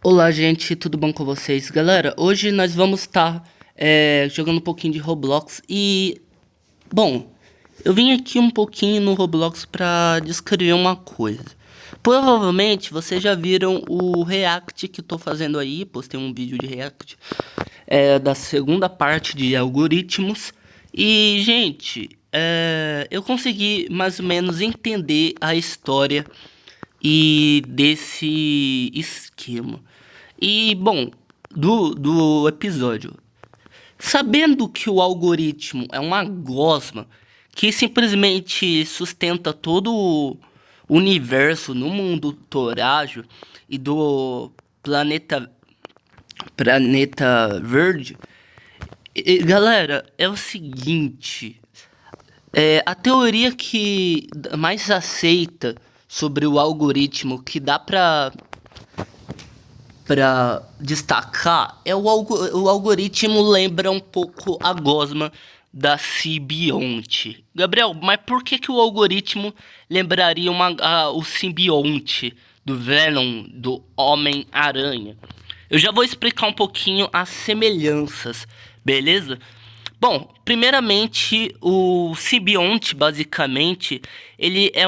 Olá, gente, tudo bom com vocês? Galera, hoje nós vamos estar jogando um pouquinho de Roblox bom, eu vim aqui um pouquinho no Roblox pra descrever uma coisa. Provavelmente vocês já viram o react que eu tô fazendo aí, postei um vídeo de react da segunda parte de algoritmos. E, gente, eu consegui mais ou menos entender a história e desse esquema. E, bom, do episódio. Sabendo que o algoritmo é uma gosma que simplesmente sustenta todo o universo no mundo torágio e do planeta verde, galera, é o seguinte, a teoria que mais aceita sobre o algoritmo que dá pra destacar é o algoritmo lembra um pouco a gosma da simbionte. Gabriel, mas por que o algoritmo lembraria o simbionte do Venom, do Homem-Aranha? Eu já vou explicar um pouquinho as semelhanças, beleza? Bom, primeiramente, o simbionte, basicamente, ele é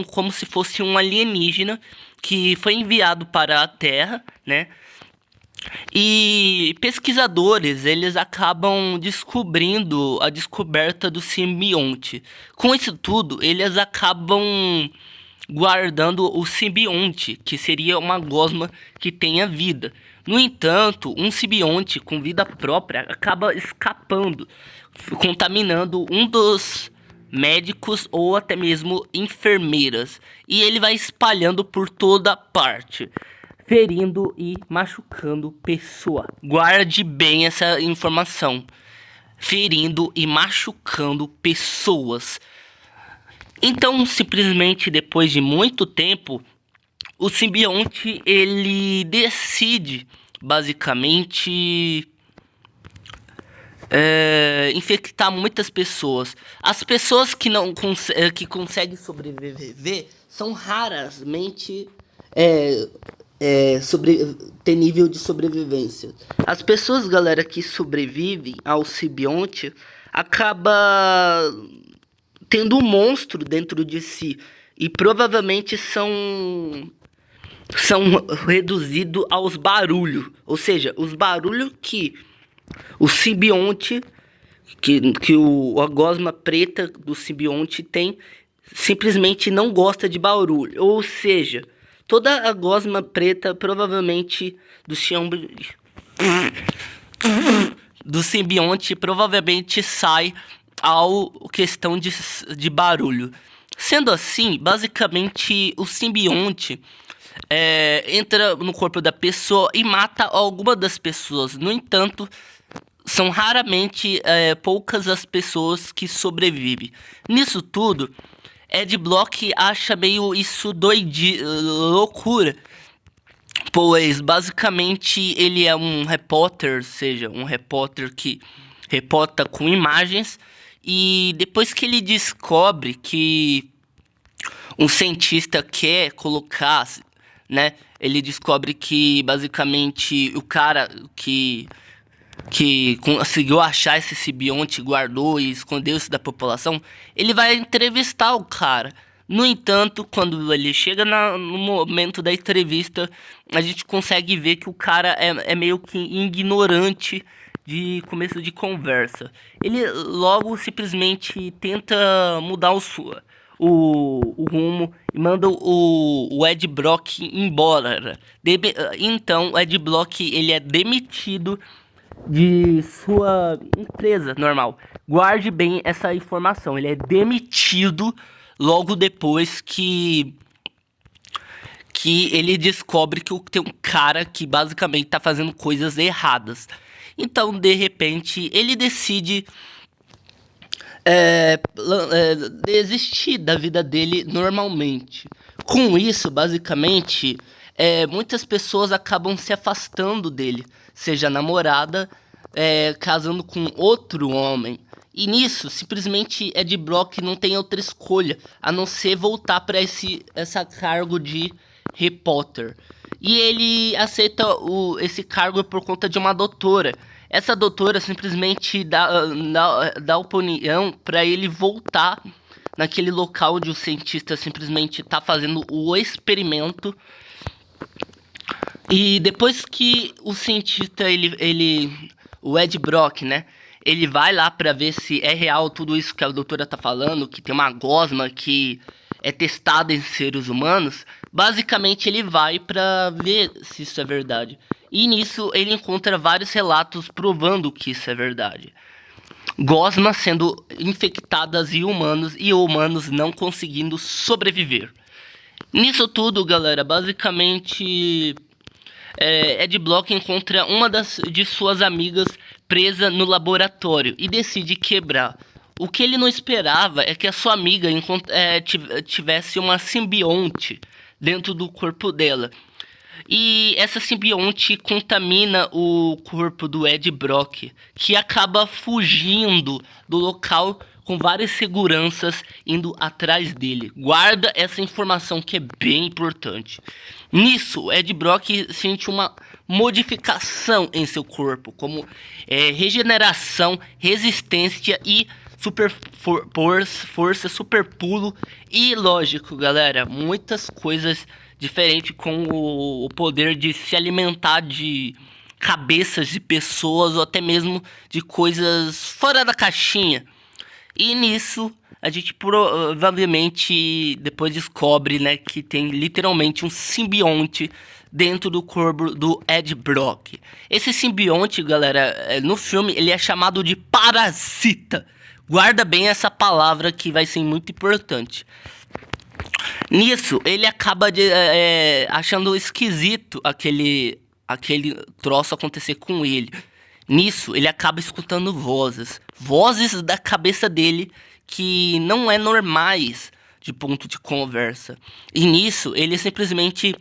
como se fosse um alienígena que foi enviado para a Terra, né? E pesquisadores, eles acabam descobrindo a descoberta do simbionte. Com isso tudo, eles acabam guardando o simbionte, que seria uma gosma que tenha vida. No entanto, um simbionte com vida própria acaba escapando, contaminando um dos médicos ou até mesmo enfermeiras, e ele vai espalhando por toda parte, ferindo e machucando pessoa. Guarde bem essa informação. Ferindo e machucando pessoas. Então, simplesmente depois de muito tempo, o simbionte ele decide basicamente infectar muitas pessoas. As pessoas que não que conseguem sobreviver são raramente ter nível de sobrevivência. As pessoas, galera, que sobrevivem ao simbionte acaba tendo um monstro dentro de si e provavelmente são reduzidos aos barulhos, ou seja, os barulhos que o simbionte a gosma preta do simbionte tem, simplesmente não gosta de barulho, ou seja, toda a gosma preta provavelmente do simbionte provavelmente sai ao questão de barulho. Sendo assim, basicamente o simbionte entra no corpo da pessoa e mata alguma das pessoas. No entanto, são raramente poucas as pessoas que sobrevivem. Nisso tudo, Ed Block acha meio isso loucura, pois basicamente ele é um repórter, seja, um repórter que reporta com imagens, e depois que ele descobre que um cientista quer colocar, né, ele descobre que basicamente o cara que conseguiu achar esse simbionte, guardou e escondeu isso da população, ele vai entrevistar o cara. No entanto, quando ele chega no momento da entrevista, a gente consegue ver que o cara é meio que ignorante de começo de conversa. Ele logo simplesmente tenta mudar o rumo e manda o Ed Brock embora. Então, o Ed Brock ele é demitido de sua empresa normal. Guarde bem essa informação. Ele é demitido logo depois que ele descobre que tem um cara que basicamente tá fazendo coisas erradas. Então, de repente, ele decide desistir da vida dele normalmente. Com isso, basicamente, muitas pessoas acabam se afastando dele, seja namorada, casando com outro homem. E nisso, simplesmente Ed Brock não tem outra escolha a não ser voltar para essa cargo de repórter. E ele aceita esse cargo por conta de uma doutora. Essa doutora simplesmente dá opinião para ele voltar naquele local onde o cientista simplesmente está fazendo o experimento. E depois que o cientista, o Ed Brock, né? Ele vai lá pra ver se é real tudo isso que a doutora tá falando, que tem uma gosma que é testada em seres humanos. Basicamente ele vai pra ver se isso é verdade. E nisso ele encontra vários relatos provando que isso é verdade. Gosmas sendo infectadas em humanos e humanos não conseguindo sobreviver. Nisso tudo, galera, basicamente Ed Block encontra uma de suas amigas presa no laboratório e decide quebrar. O que ele não esperava é que a sua amiga tivesse uma simbionte dentro do corpo dela. E essa simbionte contamina o corpo do Ed Brock, que acaba fugindo do local com várias seguranças indo atrás dele. Guarda essa informação que é bem importante. Nisso, Ed Brock sente uma modificação em seu corpo, como regeneração, resistência e força, super pulo e lógico, galera, muitas coisas diferentes com o poder de se alimentar de cabeças de pessoas ou até mesmo de coisas fora da caixinha. E nisso a gente provavelmente depois descobre, né, que tem literalmente um simbionte dentro do corpo do Ed Brock. Esse simbionte, galera, no filme ele é chamado de parasita. Guarda bem essa palavra que vai ser muito importante. Nisso, ele acaba achando esquisito aquele troço acontecer com ele. Nisso, ele acaba escutando vozes da cabeça dele que não é normais de ponto de conversa. E nisso, ele simplesmente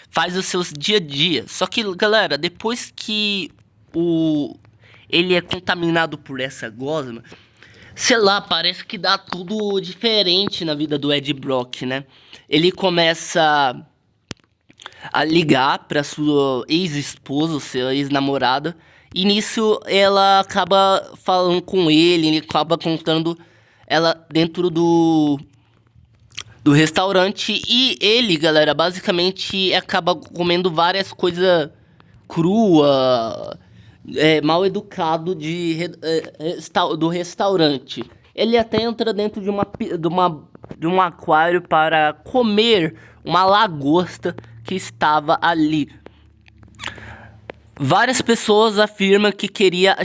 faz os seus dia a dia. Só que, galera, depois que ele é contaminado por essa gosma, sei lá, parece que dá tudo diferente na vida do Ed Brock, né? Ele começa a ligar pra sua ex-esposa, sua ex-namorada, e nisso ela acaba falando com ele acaba contando ela dentro do restaurante, e ele, galera, basicamente acaba comendo várias coisas crua, mal educado do restaurante. Ele até entra dentro de um aquário para comer uma lagosta que estava ali. Várias pessoas afirmam que queria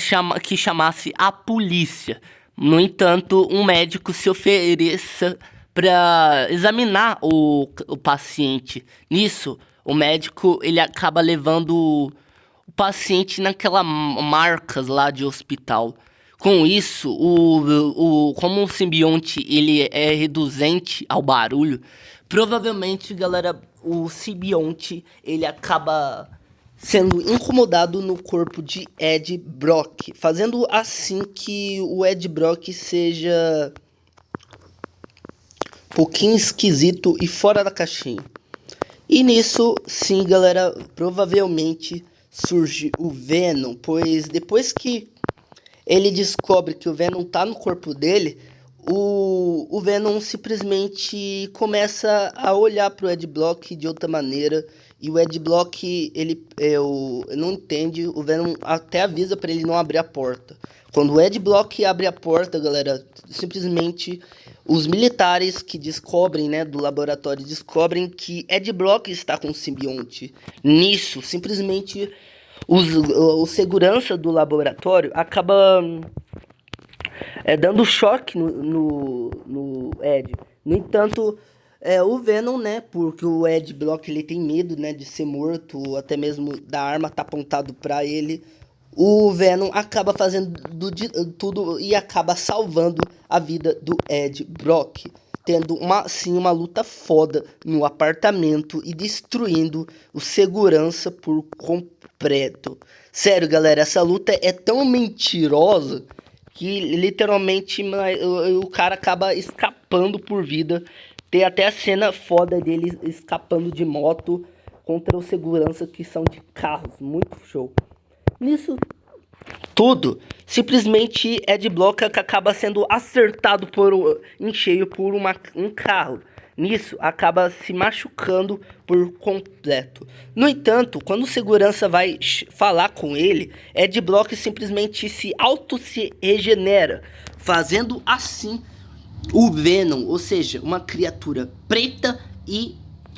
que chamasse a polícia. No entanto, um médico se ofereça para examinar o paciente. Nisso, o médico ele acaba levando o paciente naquelas marcas lá de hospital. Com isso, como o simbionte ele é reduzente ao barulho, provavelmente, galera, o simbionte ele acaba sendo incomodado no corpo de Ed Brock, fazendo assim que o Ed Brock seja um pouquinho esquisito e fora da caixinha. E nisso, sim, galera, provavelmente surge o Venom, pois depois que ele descobre que o Venom tá no corpo dele, o Venom simplesmente começa a olhar pro Ed Brock de outra maneira. E o Ed Brock, ele não entende, o Venom até avisa para ele não abrir a porta. Quando o Ed Brock abre a porta, galera, simplesmente os militares que descobrem, né, do laboratório, descobrem que Ed Brock está com o simbionte. Nisso, simplesmente o segurança do laboratório acaba dando choque no Ed. No entanto, o Venom, né, porque o Ed Brock ele tem medo, né, de ser morto, ou até mesmo da arma tá apontado para ele. O Venom acaba fazendo tudo e acaba salvando a vida do Ed Brock, tendo uma luta foda no apartamento e destruindo o segurança por completo. Sério, galera, essa luta é tão mentirosa que literalmente o cara acaba escapando por vida. Tem até a cena foda dele escapando de moto contra os seguranças que são de carros. Muito show. Nisso tudo, simplesmente Ed Block que acaba sendo acertado em cheio por um carro. Nisso, acaba se machucando por completo. No entanto, quando o segurança vai falar com ele, Ed Block simplesmente se regenera, fazendo assim o Venom, ou seja, uma criatura preta e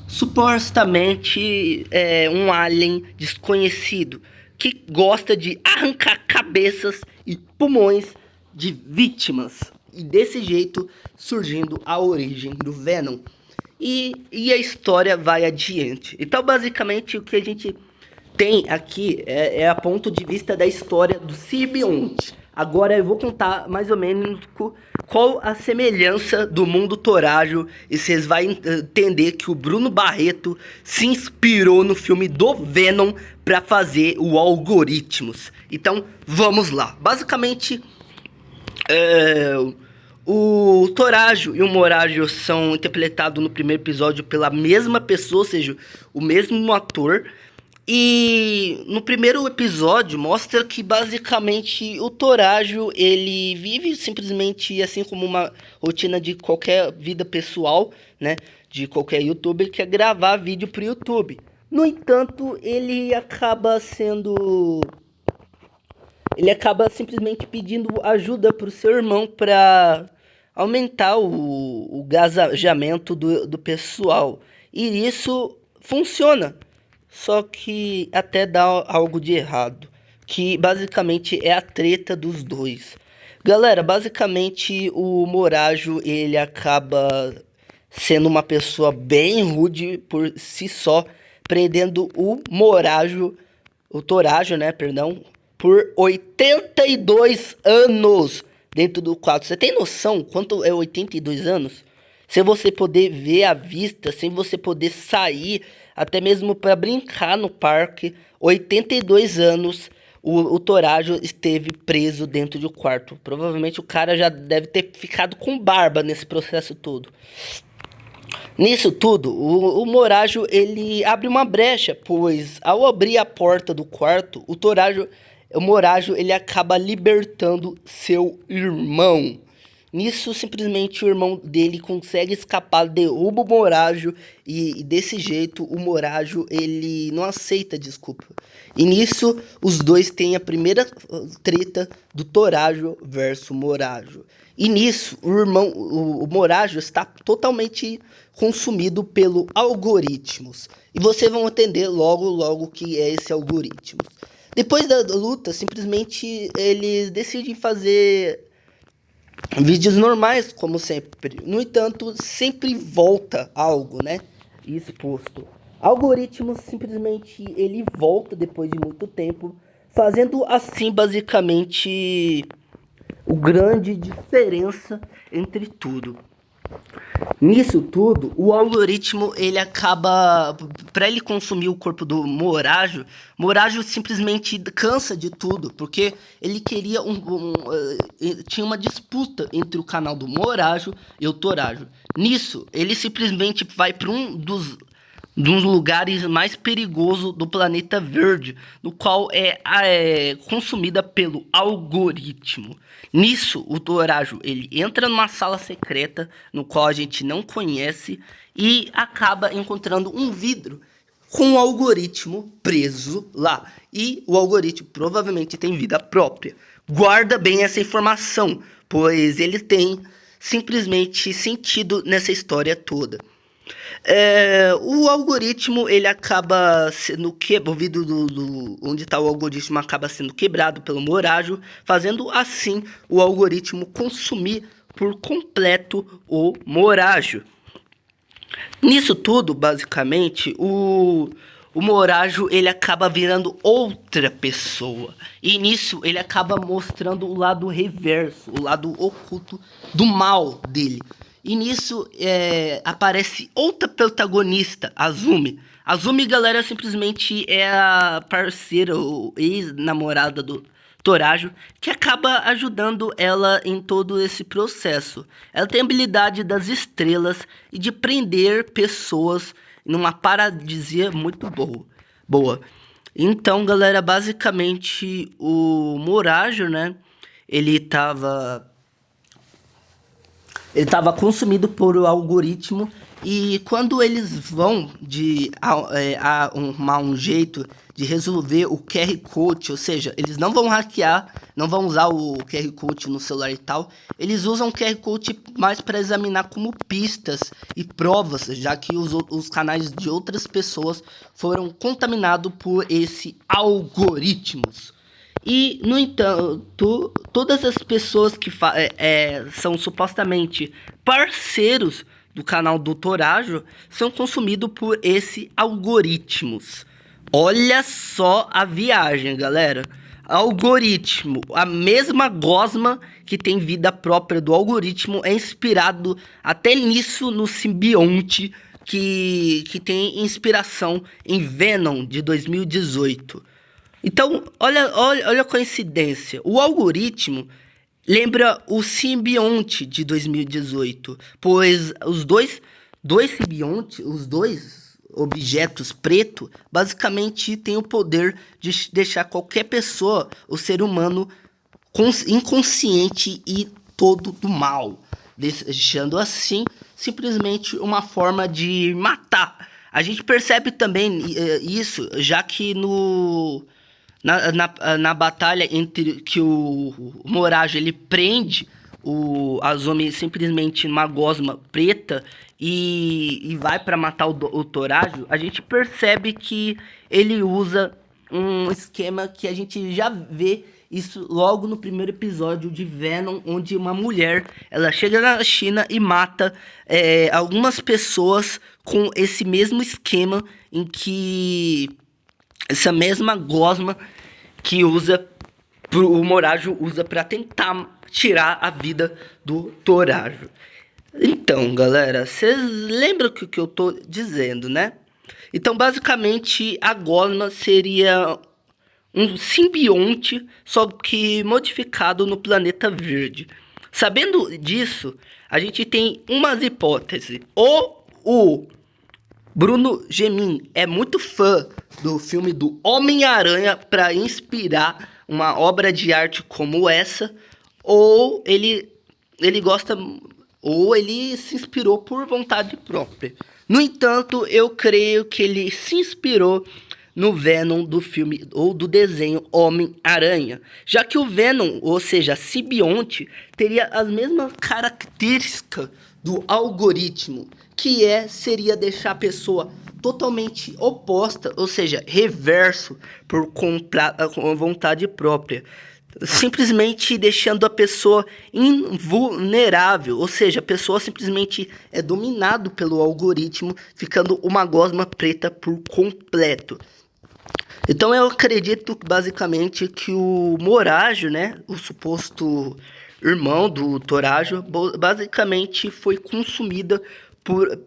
supostamente um alien desconhecido que gosta de arrancar cabeças e pulmões de vítimas. E desse jeito surgindo a origem do Venom. E a história vai adiante. Então basicamente o que a gente tem aqui é a ponto de vista da história do simbionte. Agora eu vou contar mais ou menos qual a semelhança do mundo Torajo. E vocês vão entender que o Bruno Barreto se inspirou no filme do Venom para fazer o Algoritmos. Então vamos lá. Basicamente o Torajo e o Morajo são interpretados no primeiro episódio pela mesma pessoa, ou seja, o mesmo ator. E no primeiro episódio mostra que basicamente o Torajo ele vive simplesmente assim como uma rotina de qualquer vida pessoal, né? De qualquer youtuber que é gravar vídeo pro YouTube. No entanto, ele acaba simplesmente pedindo ajuda pro seu irmão para aumentar o engajamento do pessoal. E isso funciona. Só que até dá algo de errado, que basicamente é a treta dos dois. Galera, basicamente o Morajo ele acaba sendo uma pessoa bem rude por si só, prendendo o Torajo, né, perdão, por 82 anos dentro do quadro. Você tem noção quanto é 82 anos? Sem você poder ver à vista, sem você poder sair, até mesmo para brincar no parque. 82 anos o Torajo esteve preso dentro de um quarto. Provavelmente o cara já deve ter ficado com barba nesse processo todo. Nisso tudo, o Morajo ele abre uma brecha, pois ao abrir a porta do quarto, o Morajo ele acaba libertando seu irmão. Nisso, simplesmente o irmão dele consegue escapar, derruba o Morajo e desse jeito o Morajo ele não aceita desculpa. E nisso os dois têm a primeira treta do Torajo versus Morajo. E nisso o Morajo está totalmente consumido pelo Algoritmos. E vocês vão entender logo o que é esse Algoritmos. Depois da luta, simplesmente eles decidem fazer vídeos normais, como sempre. No entanto, sempre volta algo, né? Exposto. Algoritmos simplesmente ele volta depois de muito tempo, fazendo assim basicamente o grande diferença entre tudo. Nisso tudo, o algoritmo ele acaba, para ele consumir o corpo do Morajo simplesmente cansa de tudo, porque ele queria tinha uma disputa entre o canal do Morajo e o Torajo. Nisso, ele simplesmente vai para um dos lugares mais perigosos do planeta verde, no qual é consumida pelo algoritmo. Nisso, o Torajo ele entra numa sala secreta, no qual a gente não conhece, e acaba encontrando um vidro com o algoritmo preso lá. E o algoritmo provavelmente tem vida própria. Guarda bem essa informação, pois ele tem simplesmente sentido nessa história toda. O algoritmo ele acaba sendo o vidro onde está o algoritmo acaba sendo quebrado pelo Morajo, fazendo assim o algoritmo consumir por completo o Morajo. Nisso tudo, basicamente, o Morajo ele acaba virando outra pessoa. E nisso ele acaba mostrando o lado reverso, o lado oculto do mal dele. E nisso aparece outra protagonista, Azumi. Azumi, galera, simplesmente é a parceira ou ex-namorada do Torajo, que acaba ajudando ela em todo esse processo. Ela tem a habilidade das estrelas e de prender pessoas numa paradisia muito boa. Então, galera, basicamente o Morajo, né? Ele tava consumido por o algoritmo, e quando eles vão arrumar um jeito de resolver o QR Code, ou seja, eles não vão hackear, não vão usar o QR Code no celular e tal, eles usam o QR Code mais para examinar como pistas e provas, já que os canais de outras pessoas foram contaminados por esse algoritmos. E, no entanto, todas as pessoas que são supostamente parceiros do canal do Torajo são consumidos por esse algoritmos. Olha só a viagem, galera. Algoritmo, a mesma gosma que tem vida própria do algoritmo, é inspirado até nisso no simbionte que tem inspiração em Venom de 2018. Então, olha a coincidência. O algoritmo lembra o simbionte de 2018, pois os dois simbiontes, os dois objetos pretos, basicamente têm o poder de deixar qualquer pessoa, o ser humano, inconsciente e todo do mal, deixando assim simplesmente uma forma de matar. A gente percebe também isso, já que na batalha entre que o Morajo ele prende o Azumi simplesmente numa gosma preta e vai para matar o Torajo, a gente percebe que ele usa um esquema que a gente já vê isso logo no primeiro episódio de Venom, onde uma mulher ela chega na China e mata algumas pessoas com esse mesmo esquema, em que essa mesma gosma que o Morajo usa para tentar tirar a vida do Torajo. Então, galera, vocês lembram o que eu tô dizendo, né? Então, basicamente, a gosma seria um simbionte, só que modificado no planeta verde. Sabendo disso, a gente tem umas hipóteses. Ou o Bruno Gemin é muito fã do filme do Homem-Aranha para inspirar uma obra de arte como essa, ou ele gosta, ou ele se inspirou por vontade própria. No entanto, eu creio que ele se inspirou no Venom do filme ou do desenho Homem-Aranha, já que o Venom, ou seja, simbionte, teria as mesmas características do algoritmo, que seria deixar a pessoa totalmente oposta, ou seja, reverso por vontade própria, simplesmente deixando a pessoa invulnerável, ou seja, a pessoa simplesmente é dominado pelo algoritmo, ficando uma gosma preta por completo. Então eu acredito basicamente que o Morajo, né, o suposto irmão do Torajo, basicamente foi consumida por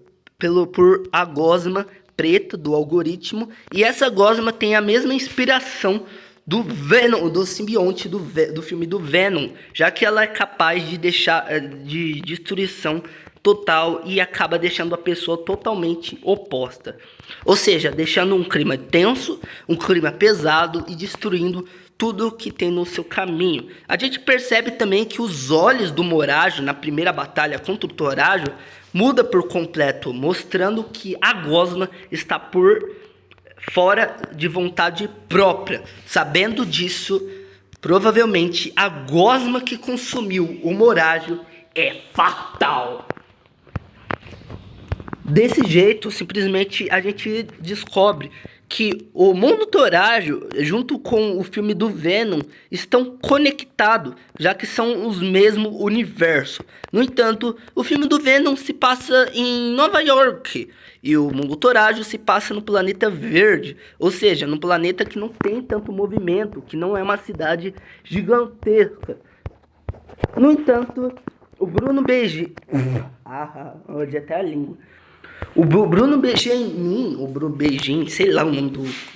a gosma preta do algoritmo, e essa gosma tem a mesma inspiração do Venom, do simbionte do filme do Venom, já que ela é capaz de deixar de destruição total e acaba deixando a pessoa totalmente oposta. Ou seja, deixando um clima tenso, um clima pesado e destruindo tudo que tem no seu caminho. A gente percebe também que os olhos do Morajo na primeira batalha contra o Torajo muda por completo, mostrando que a gosma está por fora de vontade própria. Sabendo disso, provavelmente a gosma que consumiu o Morajo é fatal. Desse jeito, simplesmente a gente descobre que o mundo Torajo, junto com o filme do Venom, estão conectados, já que são os mesmos universos. No entanto, o filme do Venom se passa em Nova York e o mundo Torajo se passa no planeta verde, ou seja, num planeta que não tem tanto movimento, que não é uma cidade gigantesca. No entanto, o Bruno Beijing... hoje até a língua. O Bruno Beijing, sei lá o nome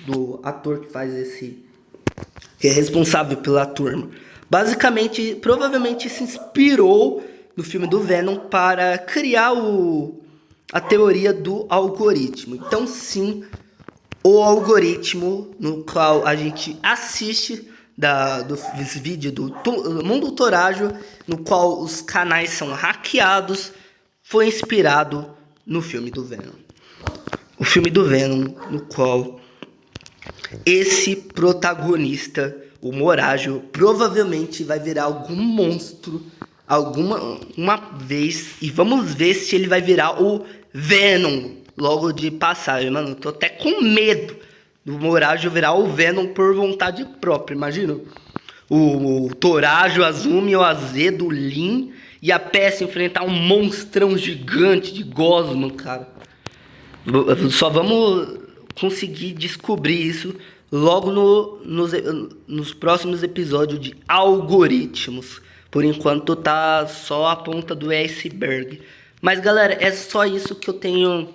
do ator que faz que é responsável pela turma. Basicamente, provavelmente se inspirou no filme do Venom para criar a teoria do algoritmo. Então sim, o algoritmo no qual a gente assiste dos vídeos do Mundo Torajo, no qual os canais são hackeados, foi inspirado no filme do Venom. O filme do Venom, no qual esse protagonista, o Morajo, provavelmente vai virar algum monstro uma vez, e vamos ver se ele vai virar o Venom logo de passagem. Mano, eu tô até com medo do Morajo virar o Venom por vontade própria. Imagina o Torajo, o Azumi, o Azedo, o Lin e a Peça enfrentar um monstrão gigante de gosma, cara. Só vamos conseguir descobrir isso logo nos próximos episódios de algoritmos. Por enquanto tá só a ponta do iceberg. Mas galera, é só isso que eu tenho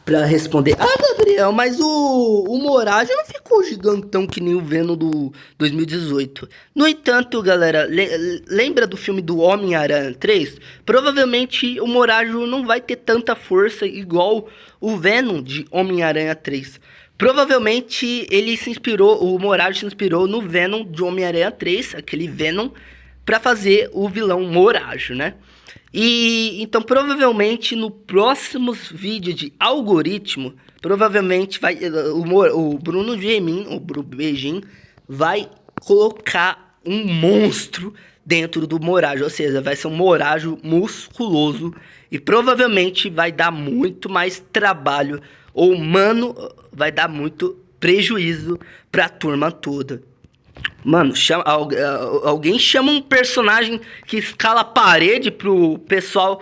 pra responder. Ah, Gabriel, mas o Morajo não ficou gigantão que nem o Venom do 2018. No entanto, galera, lembra do filme do Homem-Aranha 3? Provavelmente o Morajo não vai ter tanta força igual o Venom de Homem-Aranha 3. Provavelmente o Morajo se inspirou no Venom de Homem-Aranha 3, aquele Venom, pra fazer o vilão Morajo, né? E então provavelmente no próximos vídeos de algoritmo, provavelmente vai o Bruno Gemin, o Bruno Beijing, vai colocar um monstro dentro do Morajo, ou seja, vai ser um Morajo musculoso e provavelmente vai dar muito mais trabalho, ou mano, vai dar muito prejuízo pra turma toda. Mano, alguém chama um personagem que escala a parede pro pessoal.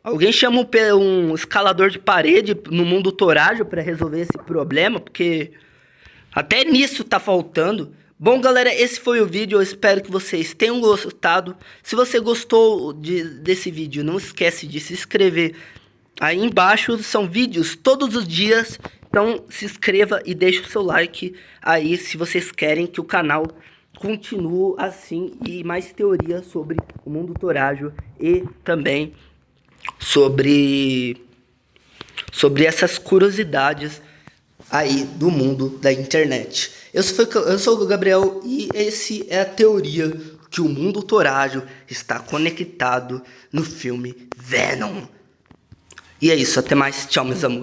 Alguém chama um escalador de parede no Mundo Torajo pra resolver esse problema, porque até nisso tá faltando. Bom, galera, esse foi o vídeo. Eu espero que vocês tenham gostado. Se você gostou desse vídeo, não esquece de se inscrever. Aí embaixo são vídeos todos os dias. Então se inscreva e deixe o seu like aí se vocês querem que o canal continue assim e mais teoria sobre o Mundo Torajo e também sobre essas curiosidades aí do mundo da internet. Eu sou o Gabriel e esse é a teoria que o Mundo Torajo está conectado no filme Venom. E é isso, até mais, tchau meus amores.